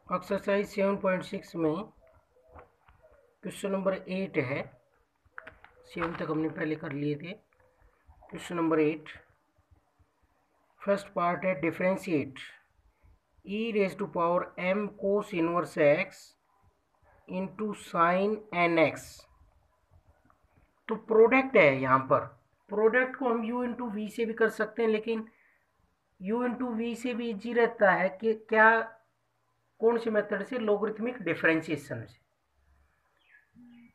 Exercise 7.6 में question number 8 है। 7 तक हमने पहले कर लिए थे। क्वेश्चन नंबर 8 फर्स्ट पार्ट है differentiate e raise to power m cos inverse x into sine n x. तो प्रोडक्ट है यहाँ पर। प्रोडक्ट को हम u इंटू वी से भी कर सकते हैं, लेकिन u इंटू वी से भी इजी रहता है कि क्या, कौन से मेथड से, लोगरिथमिक डिफरेंशिएशन से।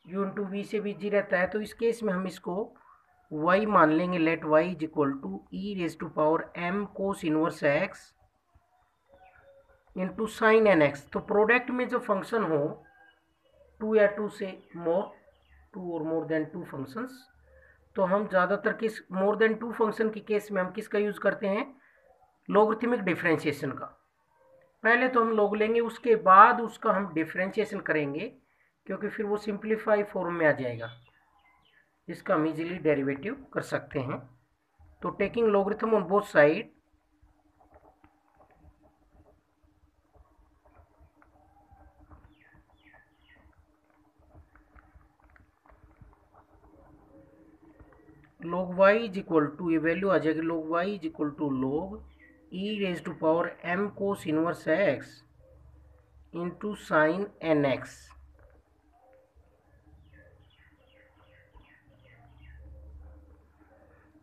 u इंटू वी से भी इजी रहता है, तो इस केस में हम इसको y मान लेंगे। Let y is equal to e raise to power m cos inverse x into sine n x. तो प्रोडक्ट में जो फंक्शन हो 2 या 2 से मोर, 2 और मोर देन 2 फंक्शंस, तो हम ज़्यादातर किस मोर देन 2 फंक्शन के केस में हम किसका यूज़ करते हैं, लोगरिथमिक डिफरेंशिएशन का। पहले तो हम लोग लेंगे, उसके बाद उसका हम डिफरेंशिएशन करेंगे, क्योंकि फिर वो सिंप्लीफाई फॉर्म में आ जाएगा। इसका हम इजीली डेरिवेटिव कर सकते हैं। तो taking logarithm on both side, log y is equal to, ये वैल्यू आ जाएगी log y is equal to log e raise to power m cos inverse x into sine n x.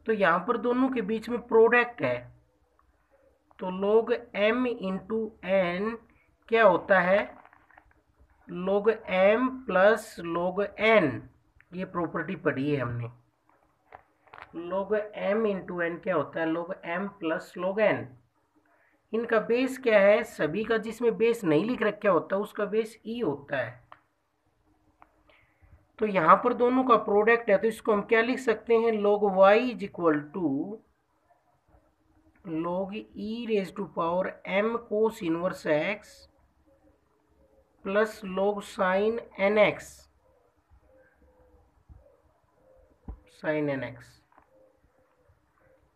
तो यहाँ पर दोनों के बीच में प्रोडक्ट है, तो log m इंटू एन क्या होता है, log m plus log n। ये प्रॉपर्टी पढ़ी है हमने। log m इंटू एन क्या होता है, log m plus log n। इनका बेस क्या है, सभी का जिसमें बेस नहीं लिख रखा होता उसका बेस e होता है। तो यहाँ पर दोनों का प्रोडक्ट है, तो इसको हम क्या लिख सकते हैं, log y is equal to log e raise to power m cos inverse x plus log sine n x, sine n x.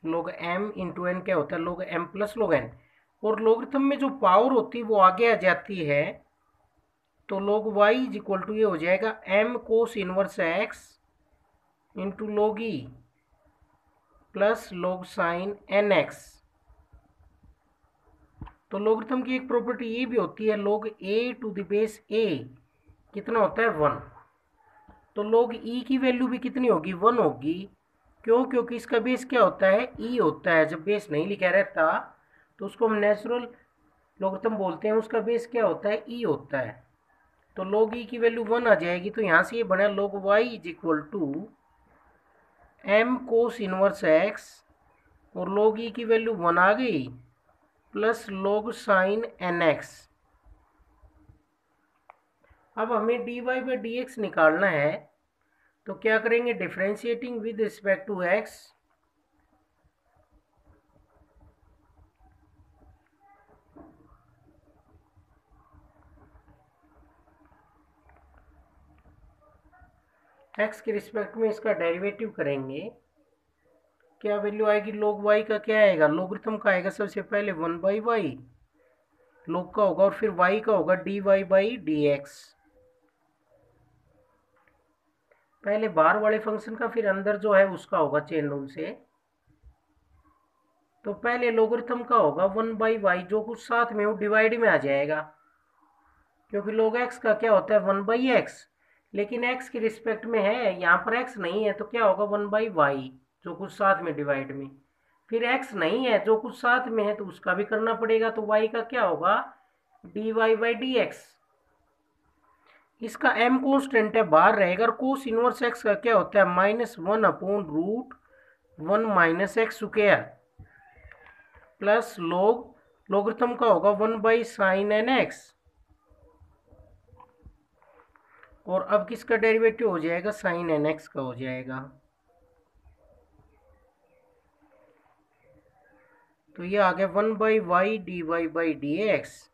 log m into n क्या होता है, log m plus log n। और logarithm में जो power होती है वो आगे आ जाती है, तो log y is equal to ये हो जाएगा m cos inverse x into log e plus log sine n x. तो लोगरिथम की एक प्रॉपर्टी ये भी होती है, log a to the base a कितना होता है, 1। तो log e की वैल्यू भी कितनी होगी, 1 होगी। क्यों, क्योंकि इसका बेस क्या होता है, e होता है। जब बेस नहीं लिखा रहता तो उसको हम नेचुरल लोगरिथम बोलते हैं, उसका बेस क्या होता है, e होता है। तो log e की वैल्यू 1 आ जाएगी, तो यहाँ से ये बना log y is equal to m cos inverse x, और log e की वैल्यू 1 आ गई, plus log sine n x. अब हमें dy बाई dx निकालना है, तो क्या करेंगे, differentiating with respect to x, x के रिस्पेक्ट में इसका डेरिवेटिव करेंगे। क्या वैल्यू आएगी, log y का क्या आएगा, लोगरिथम का आएगा सबसे पहले 1 बाई वाई, log का होगा, और फिर y का होगा dy बाई dx। पहले बाहर वाले फंक्शन का, फिर अंदर जो है उसका होगा चेन रूल से। तो पहले लोगरिथम का होगा 1 बाई वाई, जो कुछ साथ में वो डिवाइड में आ जाएगा, क्योंकि log x का क्या होता है 1 बाई एक्स, लेकिन x के रिस्पेक्ट में है, यहाँ पर x नहीं है, तो क्या होगा 1 बाई वाई, जो कुछ साथ में डिवाइड में। फिर x नहीं है, जो कुछ साथ में है, तो उसका भी करना पड़ेगा, तो y का क्या होगा, dy बाई dx। इसका m कॉन्स्टेंट है, बाहर रहेगा। और कोस इनवर्स x का क्या होता है, -1 upon root 1 minus x square, plus logarithm का होगा 1 बाई साइन एन एक्स। और अब किसका डेरिवेटिव हो जाएगा, साइन एन एक्स का हो जाएगा। तो ये आ गया 1 by y d y by d x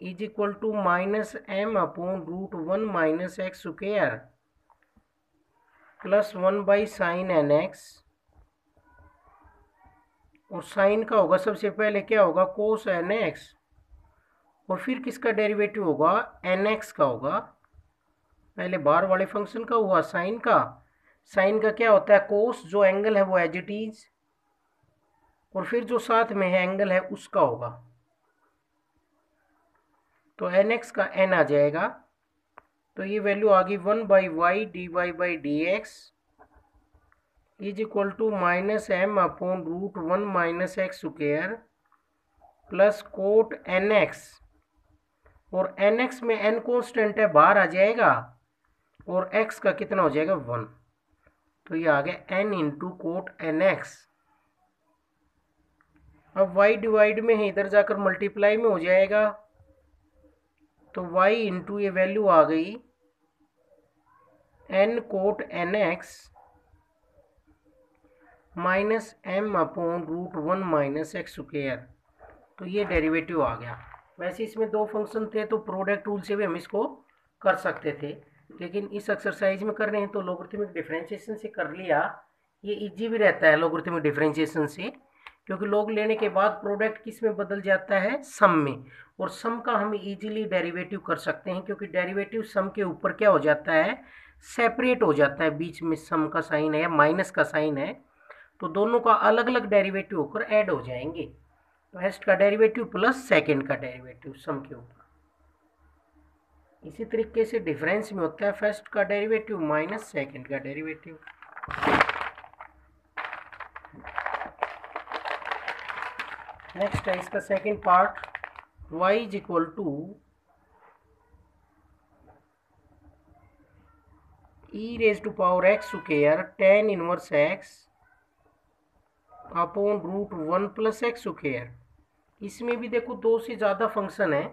is equal to minus m upon root 1 minus x square plus 1 by sine n x. और साइन का होगा सबसे पहले क्या होगा, कोस एन एक्स, और फिर किसका डेरिवेटिव होगा, एन एक्स का होगा। पहले बाहर वाले फंक्शन का हुआ साइन का, साइन का क्या होता है कोस, जो एंगल है वो एज इट इज, और फिर जो साथ में है एंगल है उसका होगा। तो एन एक्स का एन आ जाएगा, तो ये वैल्यू आ गई 1/y dy/dx is equal to -m/√1 - x square plus cot n x, और एन एक्स में एन कॉन्स्टेंट है बाहर आ जाएगा, और x का कितना हो जाएगा 1, तो ये आ गया n into cot n x. अब y डिवाइड में है, इधर जाकर मल्टीप्लाई में हो जाएगा, तो y इंटू ये वैल्यू आ गई n cot n x -m/√1 - x square, तो ये डेरिवेटिव आ गया। वैसे इसमें दो फंक्शन थे तो प्रोडक्ट रूल से भी हम इसको कर सकते थे, लेकिन इस एक्सरसाइज में कर रहे हैं तो लॉगरिथमिक डिफरेंशिएशन से कर लिया। ये इजी भी रहता है लॉगरिथमिक डिफरेंशिएशन से, क्योंकि लॉग लेने के बाद प्रोडक्ट किस में बदल जाता है, सम में, और सम का हम इजीली डेरिवेटिव कर सकते हैं, क्योंकि डेरिवेटिव सम के ऊपर क्या हो जाता है, सेपरेट हो जाता है, बीच में सम का साइन है या माइनस का साइन है, तो दोनों का अलग अलग डेरिवेटिव होकर ऐड हो जाएंगे। फर्स्ट का डेरिवेटिव प्लस सेकंड का डेरिवेटिव सम के ऊपर। इसी तरीके से डिफरेंस में होता है फर्स्ट का डेरिवेटिव माइनस सेकंड का डेरिवेटिव। नेक्स्ट है इसका second part, y is equal to e⁻x square tan inverse x upon √1 + x square. इसमें भी देखो दो से ज़्यादा फंक्शन है,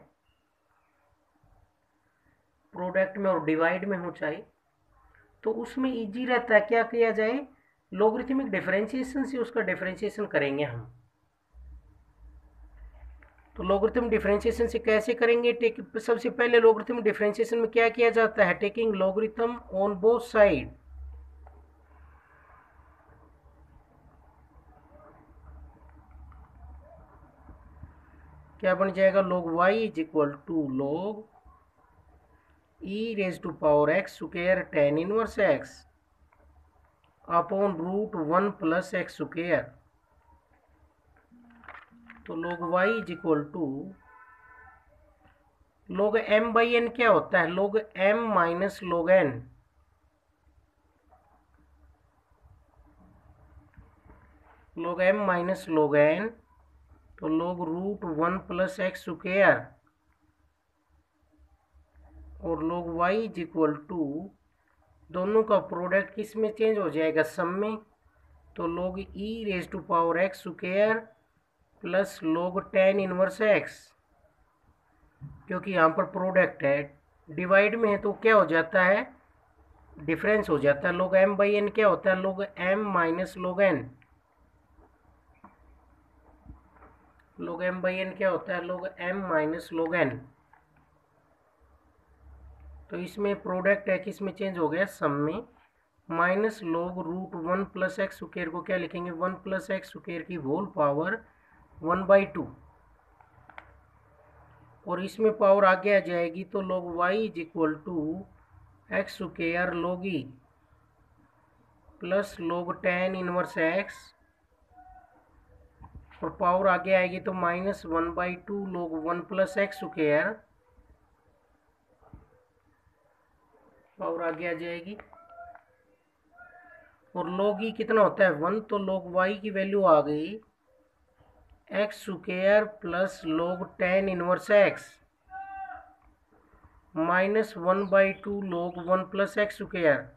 प्रोडक्ट में और डिवाइड में हो चाहे, तो उसमें इजी रहता है क्या किया जाए, लॉगरिथमिक डिफरेंशिएशन से उसका डिफरेंशिएशन करेंगे हम। तो लॉगरिथम डिफरेंशिएशन से कैसे करेंगे, सबसे पहले लॉगरिथम डिफरेंशिएशन में क्या किया जाता है, taking logarithm on both side, क्या बन जाएगा, log y is equal to log e⁻x square tan inverse x upon √1 + x square. तो log y is equal to log m/n क्या होता है, log m minus log n, log m minus log n, तो log √1 + x square, और log y is equal to दोनों का product किस में चेंज हो जाएगा, सम में, तो log e⁻x square plus log tan inverse x, क्योंकि यहाँ पर प्रोडक्ट है, डिवाइड में है तो क्या हो जाता है, डिफरेंस हो जाता है। log m/n क्या होता है, log m minus log n, log m/n क्या होता है, log m minus log n। तो इसमें प्रोडक्ट है किस में चेंज हो गया, सम में, माइनस log √1 + x स्क्वायर को क्या लिखेंगे, 1 + x स्क्वायर की होल पावर 1/2, और इसमें पावर आगे आ जाएगी, तो log y is equal to x square log e plus log tan inverse x, और पावर आगे आएगी तो -1/2 log 1 + x स्क्वायर, पावर आगे आ जाएगी, और log e कितना होता है 1, तो log y की वैल्यू आ गई x square plus log tan inverse x -1/2 log 1 + x square.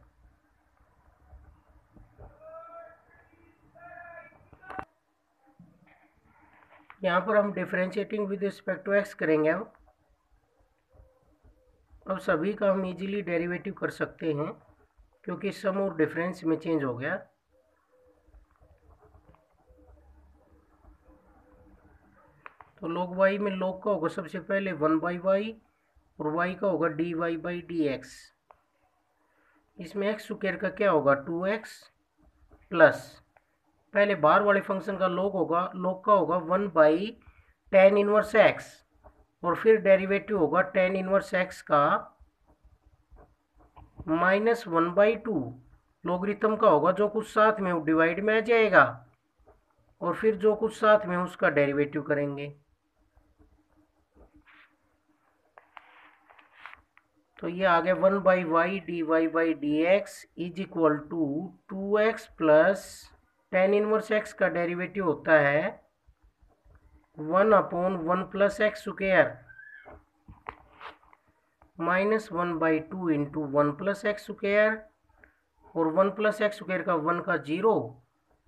यहाँ पर हम differentiating with respect to x करेंगे। अब सभी का हम इजीली डेरिवेटिव कर सकते हैं, क्योंकि सम और डिफरेंस में चेंज हो गया। तो log y में log का होगा सबसे पहले 1/y, और y का होगा dy/dx। इसमें x स्क्वायर का क्या होगा 2x, प्लस पहले बाहर वाले फंक्शन का log का होगा 1/tan इनवर्स x, और फिर डेरिवेटिव होगा tan इनवर्स x का -1/2। लॉगरिथम का होगा जो कुछ साथ में वो डिवाइड में आ जाएगा, और फिर जो कुछ साथ में उसका डेरिवेटिव करेंगे। तो ये आ गया 1/y dy/dx is equal to 2x plus tan inverse x का डेरिवेटिव होता है 1/1 plus x square -1/2 into 1 plus x square, और 1 प्लस एक्स स्क्वायर का 1 का 0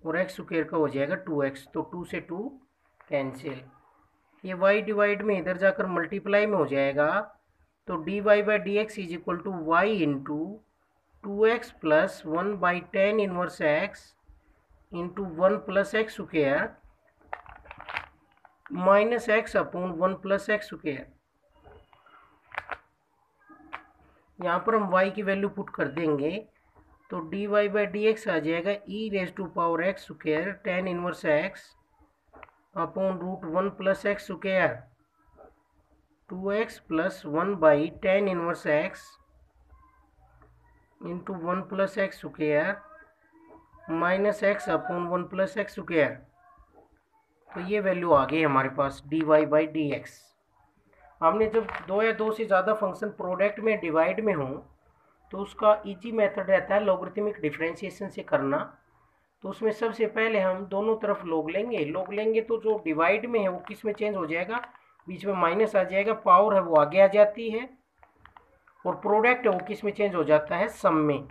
और एक्स स्क्वायर का हो जाएगा 2x, तो 2 से 2 कैंसिल। ये y डिवाइड में इधर जाकर मल्टीप्लाई में हो जाएगा, तो dy/dx is equal to y into 2x plus 1/tan inverse x into 1 plus x square minus x upon 1 plus x square. यहाँ पर हम y की वैल्यू पुट कर देंगे, तो dy/dx आ जाएगा e⁻x square tan inverse x upon √1 plus x square 2x plus 1/tan inverse x into 1 plus x square minus x upon 1 plus x square. तो ये वैल्यू आ गई हमारे पास dy/dx। हमने जब दो या दो से ज़्यादा फंक्शन प्रोडक्ट में डिवाइड में हो तो उसका इजी मेथड रहता है लॉगरिथमिक डिफरेंशिएशन से करना। तो उसमें सबसे पहले हम दोनों तरफ लॉग लेंगे तो जो डिवाइड में है वो किस में चेंज हो जाएगा, बीच में माइनस आ जाएगा, पावर है वो आगे आ जाती है, और प्रोडक्ट है वो किस में चेंज हो जाता है, सम में।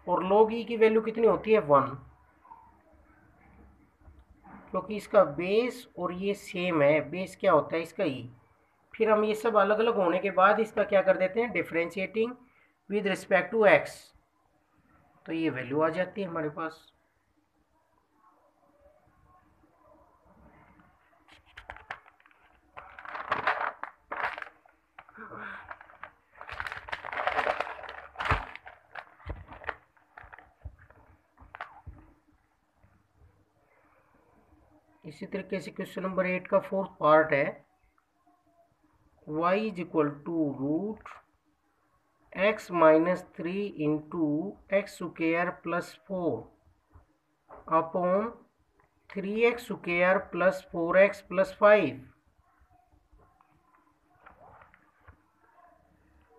और log e की वैल्यू कितनी होती है 1, क्योंकि इसका बेस और ये सेम है। बेस क्या होता है इसका e। फिर हम ये सब अलग अलग होने के बाद इसका क्या कर देते हैं, differentiating with respect to x, तो ये वैल्यू आ जाती है हमारे पास। इसी तरीके से क्वेश्चन नंबर 8 का फोर्थ पार्ट है, y is equal to root x minus 3 into x square plus 4 upon 3x square plus 4x plus 5।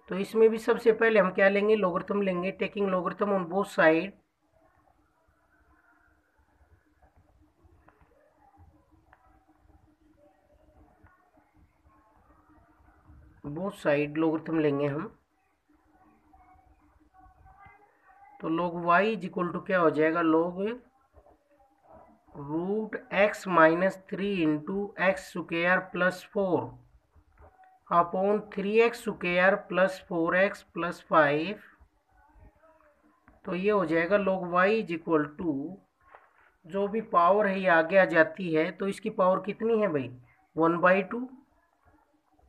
तो इसमें भी सबसे पहले हम क्या लेंगे, लॉगरिथम लेंगे, taking logarithm on both side. Both side logarithm लेंगे हम, तो log y is equal to क्या हो जाएगा, log root x minus 3 into x square plus 4 upon 3x square plus 4x plus 5। तो ये हो जाएगा log y is equal to, जो भी पावर है ये आगे आ जाती है, तो इसकी पावर कितनी है भाई, 1/2,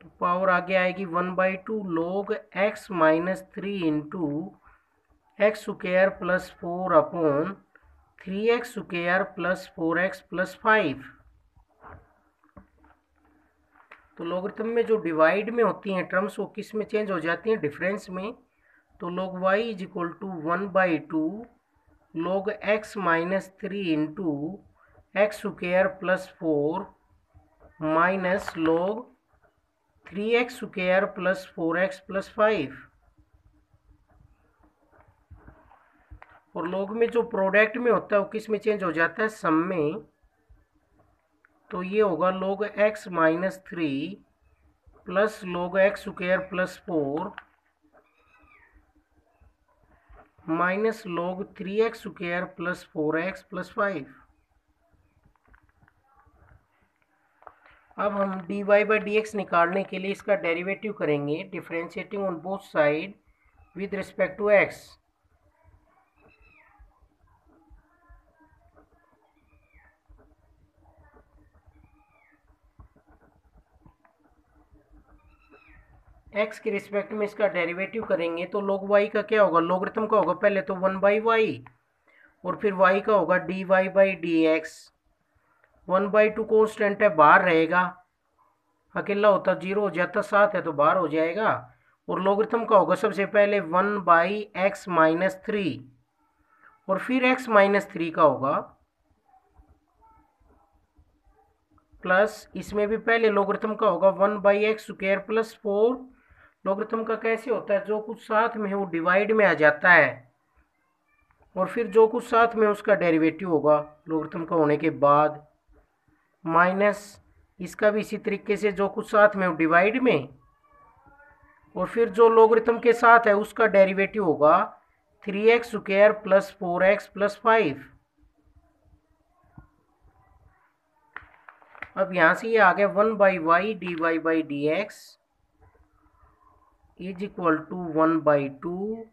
तो पावर आगे आएगी 1/2 log x minus 3 into x square plus 4 upon 3x square plus 4x plus 5। तो लॉगरिथम में जो डिवाइड में होती हैं टर्म्स वो किस में चेंज हो जाती हैं, डिफरेंस में। तो log y is equal to 1/2 log x minus 3 into x square plus 4 minus log 3x square plus 4x plus 5। और log में जो प्रोडक्ट में होता है वो किस में चेंज हो जाता है, सम में। तो ये होगा log x minus 3 plus log x square plus 4 minus log 3x square plus 4x plus 5। अब हम dy/dx निकालने के लिए इसका डेरिवेटिव करेंगे, differentiating on both side with respect to x। x के रिस्पेक्ट में इसका डेरिवेटिव करेंगे तो log y का क्या होगा, लॉगरिथम का होगा पहले तो 1/y, और फिर y का होगा dy/dx। 1/2 कॉन्स्टेंट है, बाहर रहेगा, अकेला होता 0 हो जाता, 7 है तो बाहर हो जाएगा। और लोगरिथम का होगा सबसे पहले 1/x-3 और फिर x-3 का होगा प्लस, इसमें भी पहले लोगरिथम का होगा 1/x² प्लस 4। लोगरिथम का कैसे होता है, जो कुछ साथ में है वो डिवाइड में आ जाता है और फिर जो कुछ साथ में उसका डेरिवेटिव होगा लोगरिथम का होने के बाद, माइनस इसका भी इसी तरीके से जो कुछ साथ में वो डिवाइड में, और फिर जो लोगरिथम के साथ है उसका डेरिवेटिव होगा 3x² प्लस 4x प्लस 5। अब यहां से ये आ गया 1/y dy/dx is equal to 1/2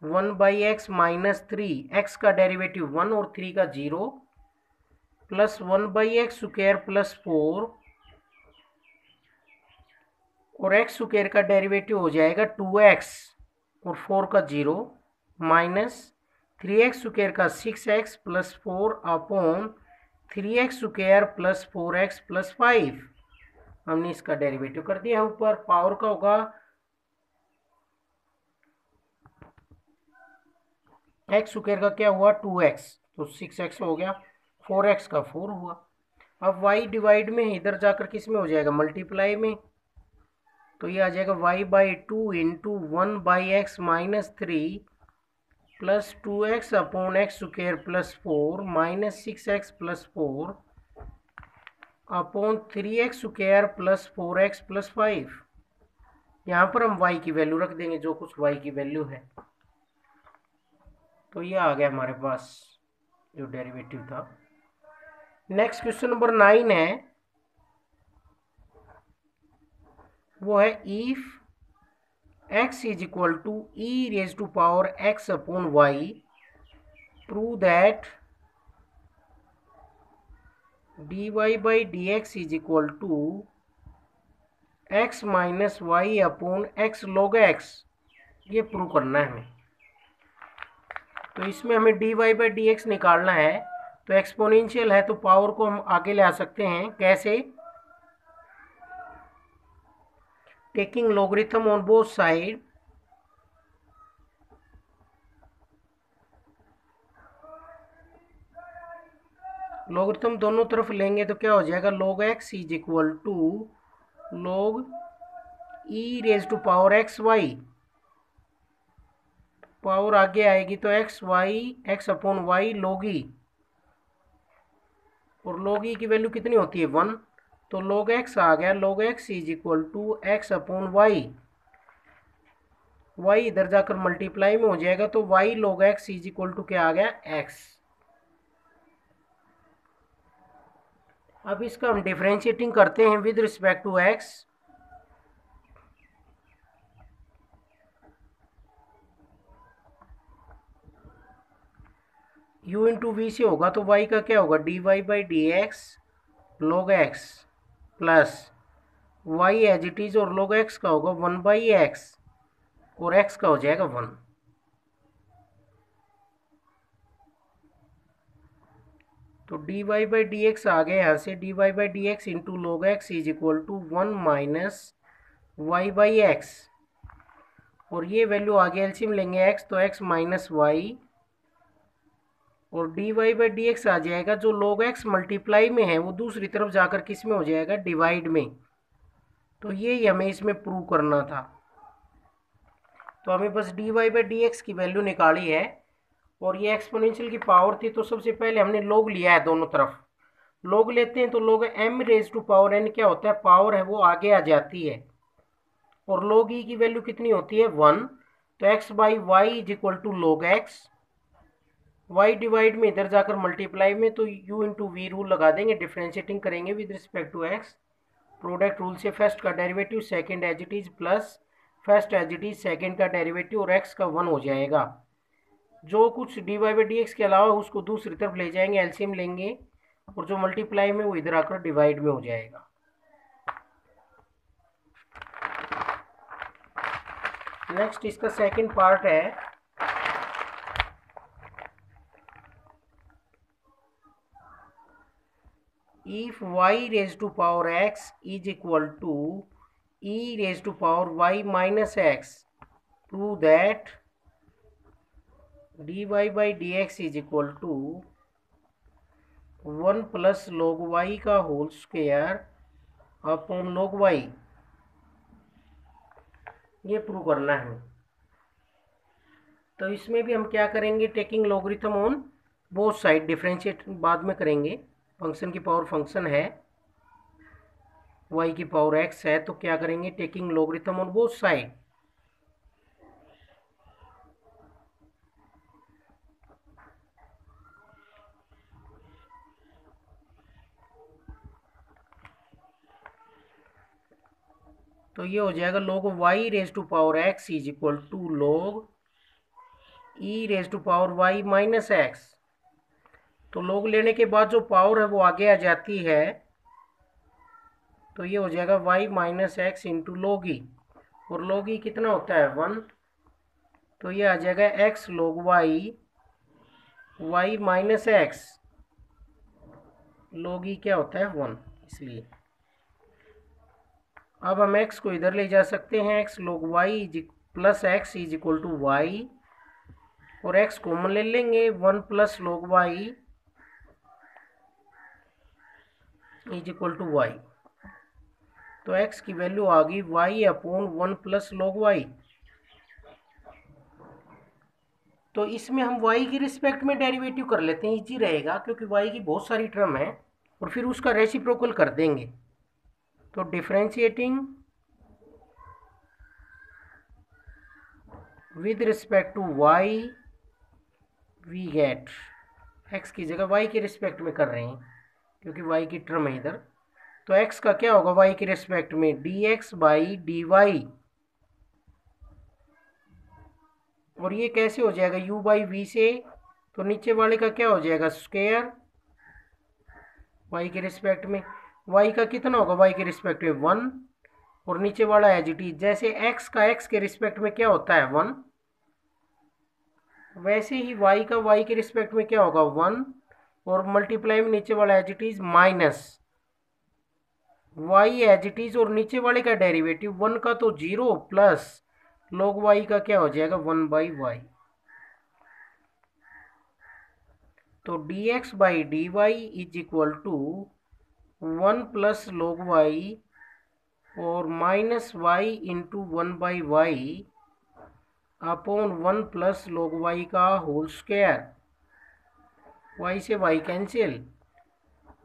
1/x-3, x का डेरिवेटिव 1 और 3 का 0 प्लस 1/x² प्लस 4 और x² का डेरिवेटिव हो जाएगा 2x और 4 का 0 माइनस 3x² का 6x plus 4 upon 3x² plus 4x plus 5। हमने इसका डेरिवेटिव कर दिया है ऊपर। पावर का होगा x² का क्या हुआ 2x, तो 6x हो गया, 4x का 4 हुआ। अब y डिवाइड में इधर जाकर किस में हो जाएगा मल्टीप्लाई में, तो ये आ जाएगा y/2 into 1/x-3 plus 2x upon x² plus 4 minus 6x plus 4 upon 3x² plus 4x plus 5। यहाँ पर हम y की वैल्यू रख देंगे, जो कुछ y की वैल्यू है। तो ये आ गया हमारे पास जो डेरिवेटिव था। नेक्स्ट क्वेश्चन नंबर 9 है, वो है if x is equal to e⁻x upon y, prove that dy/dx is equal to x minus y upon x log x। ये प्रूव करना है हमें। तो इसमें हमें dy/dx निकालना है, तो एक्सपोनेंशियल है तो पावर को हम आगे ले आ सकते हैं। कैसे, taking logarithm on both side, logarithm दोनों तरफ लेंगे तो क्या हो जाएगा log x is equal to log e⁻xy। Power आगे आएगी तो x upon y log e, और log e की वैल्यू कितनी होती है 1, तो log x आ गया log x is equal to x upon y. y इधर जाकर मल्टीप्लाई में हो जाएगा तो y log x is equal to क्या आ गया x। अब इसका हम डिफरेंशिएटिंग करते हैं with respect to x। u into v से होगा तो y का क्या होगा dy/dx log x plus y as it is, और log x का होगा 1/x और x का हो जाएगा 1। तो dy/dx आ गया यहाँ से dy/dx into log x is equal to 1 minus y/x, और ये वैल्यू आगे एलसीएम लेंगे x तो x माइनस वाई, और dy/dx आ जाएगा जो log x मल्टीप्लाई में है वो दूसरी तरफ जाकर किस में हो जाएगा डिवाइड में। तो ये हमें इसमें प्रूव करना था। तो हमें बस dy/dx की वैल्यू निकाली है, और ये एक्सपोनेंशियल की पावर थी तो सबसे पहले हमने log लिया है, दोनों तरफ log लेते हैं तो log m⁻n क्या होता है, पावर है वो आगे आ जाती है, और log e की वैल्यू कितनी होती है 1, तो x/y is equal to log x, y divide में इधर जाकर मल्टीप्लाई में तो u इंटू वी रूल लगा देंगे, डिफ्रेंशिएटिंग करेंगे with respect to x। Product rule से फर्स्ट का derivative second as it is plus first as it is second का डेरिवेटिव, और x का 1 हो जाएगा। जो कुछ dy/dx के अलावा उसको दूसरी तरफ ले जाएंगे, एलसीएम लेंगे, और जो मल्टीप्लाई में वो इधर आकर डिवाइड में हो जाएगा। नेक्स्ट इसका सेकंड पार्ट है, if y raised to power x is equal to e raised to power y minus x, prove that dy by dx is equal to 1 plus log y का whole square upon log y। ये prove करना है। तो इसमें भी हम क्या करेंगे, taking logarithm on both side, differentiate बाद में करेंगे। फंक्शन की पावर फंक्शन है, y की पावर x है, तो क्या करेंगे, taking logarithm on both side. तो ये हो जाएगा log y raise to power x is equal to log e raise to power y minus x। तो log लेने के बाद जो पावर है वो आगे आ जाती है, तो ये हो जाएगा y minus x into log e, और log e कितना होता है 1, तो ये आ जाएगा x log y minus x, log e क्या होता है 1, इसलिए अब हम x को इधर ले जा सकते हैं, x log y plus x is equal to y, और x कॉमन ले लेंगे, 1 plus log y is equal to y. तो x की वैल्यू आ गई y upon 1 plus log y। तो इसमें हम y की रिस्पेक्ट में डेरिवेटिव कर लेते हैं, इजी रहेगा, क्योंकि y की बहुत सारी टर्म है, और फिर उसका रेसिप्रोकल कर देंगे। तो differentiating with respect to y we get, x की जगह y के रिस्पेक्ट में कर रहे हैं क्योंकि y की टर्म है इधर। तो x का क्या होगा y के रिस्पेक्ट में, dx बाई dy, और ये कैसे हो जाएगा u बाई वी से, तो नीचे वाले का क्या हो जाएगा स्क्वायर y के रिस्पेक्ट में, y का कितना होगा y के रिस्पेक्ट में 1, और नीचे वाला एज इट इज, जैसे x का x के रिस्पेक्ट में क्या होता है 1, वैसे ही y का y के रिस्पेक्ट में क्या होगा 1, और मल्टीप्लाई में नीचे वाला as it is minus y as it is, और नीचे वाले का डेरिवेटिव 1 का तो 0 प्लस log y का क्या हो जाएगा 1 बाई वाई। तो dx by dy is equal to 1 plus log y और minus y into 1 by y upon 1 plus log y का होल स्क्वायर, y से y कैंसिल,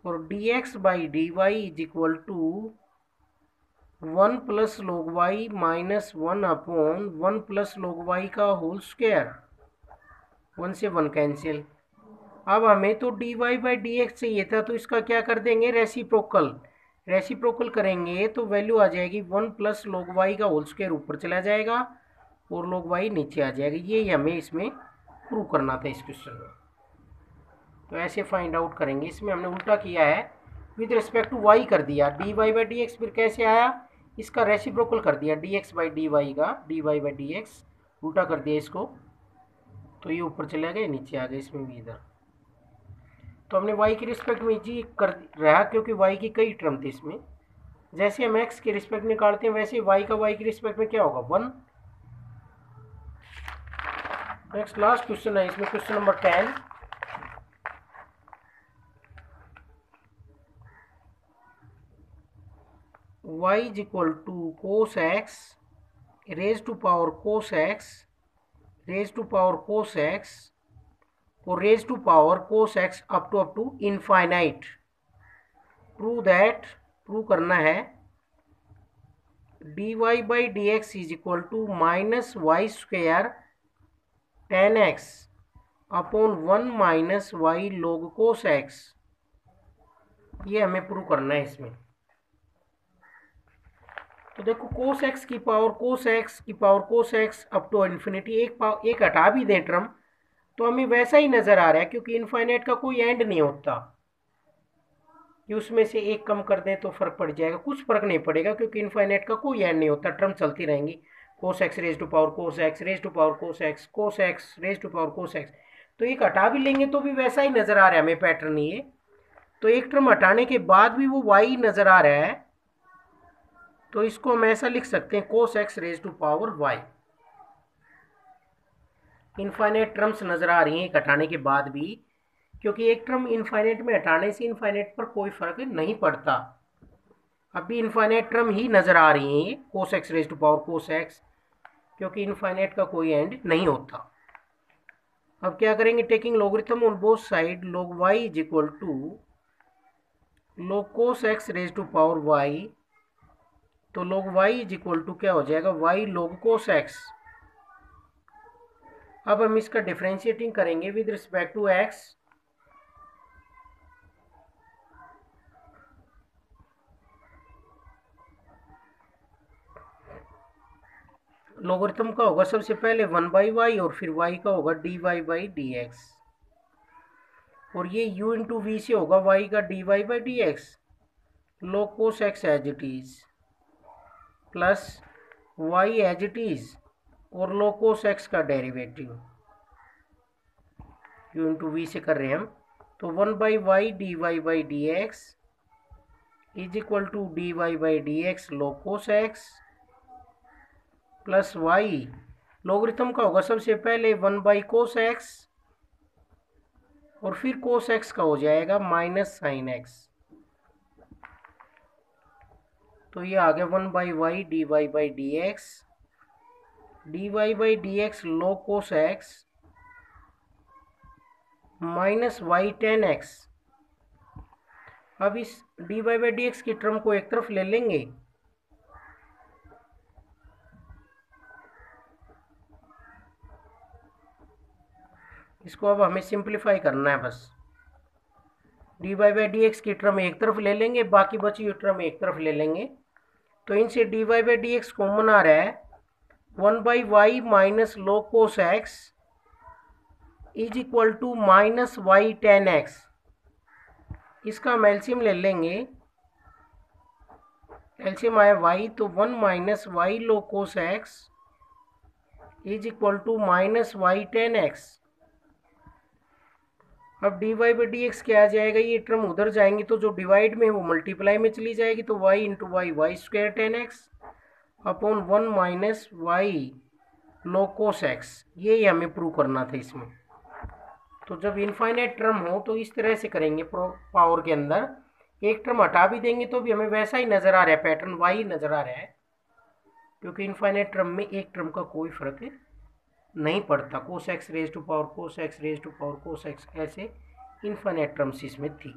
और dx by dy is equal to 1 plus log y minus 1 upon 1 plus log y का whole square, 1 से 1 cancel. अब हमें तो dy by dx चाहिए था, तो इसका क्या कर देंगे रेसिप्रोकल, रेसिप्रोकल करेंगे तो वैल्यू आ जाएगी 1 प्लस log y का होल स्क्वायर ऊपर चला जाएगा और log y नीचे आ जाएगा। ये हमें इसमें प्रूव करना था इस क्वेश्चन में। तो ऐसे फाइंड आउट करेंगे, इसमें हमने उल्टा किया है, विद रिस्पेक्ट टू y कर दिया, dy बाई dx फिर कैसे आया, इसका रेसिप्रोकल कर दिया, dx बाई dy का dy बाई dx उल्टा कर दिया इसको, तो ये ऊपर चले गए नीचे आ गए, इसमें भी इधर। तो हमने y के रिस्पेक्ट में जी कर रहा, क्योंकि y की कई टर्म थे इसमें, जैसे हम x के रिस्पेक्ट में निकालते हैं वैसे y का y के रिस्पेक्ट में क्या होगा 1। नेक्स्ट लास्ट क्वेश्चन है इसमें, question number 10। y is equal to cos x raise to power cos x raise to power cos x और raise to power cos x up to infinite. Prove that, prove करना है dy by d x is equal to minus y square tan x upon 1 minus y log cos x. ये हमें prove करना है इसमें। तो देखो कोस एक्स की पावर कोस एक्स की power cos x up to infinity, एक हटा भी दें टर्म तो हमें वैसा ही नज़र आ रहा है, क्योंकि इनफाइनाइट का कोई एंड नहीं होता कि उसमें से एक कम कर दें तो फर्क पड़ जाएगा, कुछ फर्क नहीं पड़ेगा, क्योंकि इनफाइनाइट का कोई एंड नहीं होता, टर्म चलती रहेंगी, cos x raise to power cos x raise to power cos x raise to power cos x. तो एक हटा भी लेंगे तो भी वैसा ही नज़र आ रहा है हमें पैटर्न ये। तो एक टर्म हटाने के बाद भी वो y नज़र आ रहा है, तो इसको हम ऐसा लिख सकते हैं cos x raise to power y। Infinite terms नज़र आ रही हैं एक हटाने के बाद भी, क्योंकि एक टर्म इनफाइनाइट में हटाने से इनफाइनाइट पर कोई फर्क नहीं पड़ता। अभी इनफाइनाइट टर्म ही नज़र आ रही हैं cos x raise to power cos x, क्योंकि इनफाइनाइट का कोई एंड नहीं होता। अब क्या करेंगे, taking logarithm on both side, log y is equal to log cos x raise to power y, तो log y is equal to क्या हो जाएगा, y log cos x। अब हम इसका डिफरेंशिएटिंग करेंगे with respect to x, logarithm का होगा सबसे पहले 1/y और फिर y का होगा dy/dx, और ये u इंटू वी से होगा y का dy/dx log cos x as it is plus y as it is और log cos x का डेरिवेटिव u इंटू वी से कर रहे हैं हम, तो 1/y dy/dx is equal to dy/dx log cos x plus y, logarithm का होगा सबसे पहले 1/cos x और फिर cos x का हो जाएगा माइनस sin x, तो ये आ गया 1/y dy/dx dy/dx log cos x minus y tan x। अब इस dy/dx की टर्म को एक तरफ ले लेंगे, इसको अब हमें सिंप्लीफाई करना है बस। dy/dx की टर्म एक तरफ ले लेंगे, बाकी बची हुई टर्म एक तरफ ले लेंगे, तो इनसे dy/dx कॉमन आ रहा है 1/y minus log cos x is equal to minus y tan x। इसका हम एलसीएम ले लेंगे, एलसीएम आया y, तो 1 minus y log cos x is equal to minus y tan x। अब dy/dx क्या आ जाएगा, ये टर्म उधर जाएंगी तो जो डिवाइड में है वो मल्टीप्लाई में चली जाएगी, तो y into y y square tan x upon 1 minus y log cos x। ये हमें प्रूव करना था इसमें। तो जब इनफाइनाइट टर्म हो तो इस तरह से करेंगे, पावर के अंदर एक टर्म हटा भी देंगे तो भी हमें वैसा ही नज़र आ रहा है, पैटर्न y नज़र आ रहा है, क्योंकि इनफाइनाइट टर्म में एक टर्म का कोई फर्क नहीं पड़ता। cos x raise to power cos x raise to power cos x, ऐसे इनफाइनाइट टर्म्स इसमें थी।